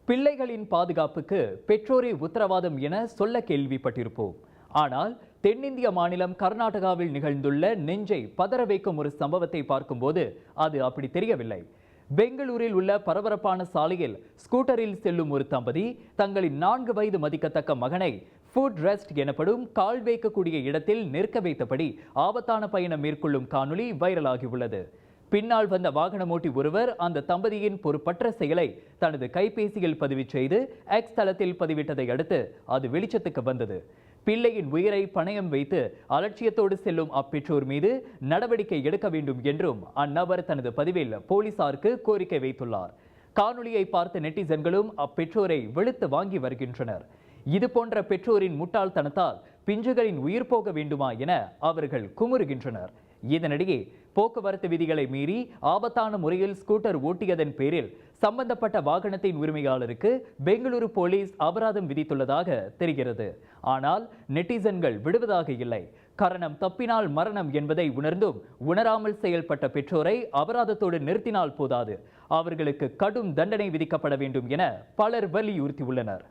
பிள்ளைகளின் பாதுகாப்புக்கு பெற்றோரே உத்தரவாதம் என சொல்ல கேள்விப்பட்டிருப்போம். ஆனால் தென்னிந்திய மாநிலம் கர்நாடகாவில் நிகழ்ந்துள்ள நெஞ்சை பதற வைக்கும் ஒரு சம்பவத்தை பார்க்கும்போது அது அப்படி தெரியவில்லை. பெங்களூரில் உள்ள பரபரப்பான சாலையில் ஸ்கூட்டரில் செல்லும் ஒரு தம்பதி தங்களின் 4 வயது மதிக்கத்தக்க மகனை ஃபுட் ரெஸ்ட் எனப்படும் கால் வைக்கக்கூடிய இடத்தில் நிற்க வைத்தபடி ஆபத்தான பயணம் மேற்கொள்ளும் காணொளி வைரலாகியுள்ளது. பின்னால் வந்த வாகனமோட்டி ஒருவர் அந்த தம்பதியின் பொறுப்பற்ற செயலை தனது கைபேசியில் பதிவு செய்து எக்ஸ் தளத்தில் பதிவிட்டதை அடுத்து அது வெளிச்சத்துக்கு வந்தது. பிள்ளையின் உயிரை பணயம் வைத்து அலட்சியத்தோடு செல்லும் அப்பெற்றோர் மீது நடவடிக்கை எடுக்க வேண்டும் என்றும் அந்நபர் தனது பதிவில் போலீசாருக்கு கோரிக்கை வைத்துள்ளார். காணொலியை பார்த்த நெட்டிசன்களும் அப்பெற்றோரை வெளுத்து வாங்கி வருகின்றனர். இது போன்ற பெற்றோரின் முட்டாள்தனத்தால் பிஞ்சுகளின் உயிர் போக வேண்டுமா என அவர்கள் குமுறுகின்றனர். இதனிடையே போக்குவரத்து விதிகளை மீறி ஆபத்தான முறையில் ஸ்கூட்டர் ஓட்டியதன் பேரில் சம்பந்தப்பட்ட வாகனத்தின் உரிமையாளருக்கு பெங்களூரு போலீஸ் அபராதம் விதித்துள்ளதாக தெரிகிறது. ஆனால் நெட்டிசன்கள் விடுவதாக இல்லை. காரணம் தப்பினால் மரணம் என்பதை உணர்ந்தும் உணராமல் செயல்பட்ட பெற்றோரை அபராதத்தோடு நிறுத்தினால் போதாது, அவர்களுக்கு கடும் தண்டனை விதிக்கப்பட வேண்டும் என பலர் வலியுறுத்தியுள்ளனர்.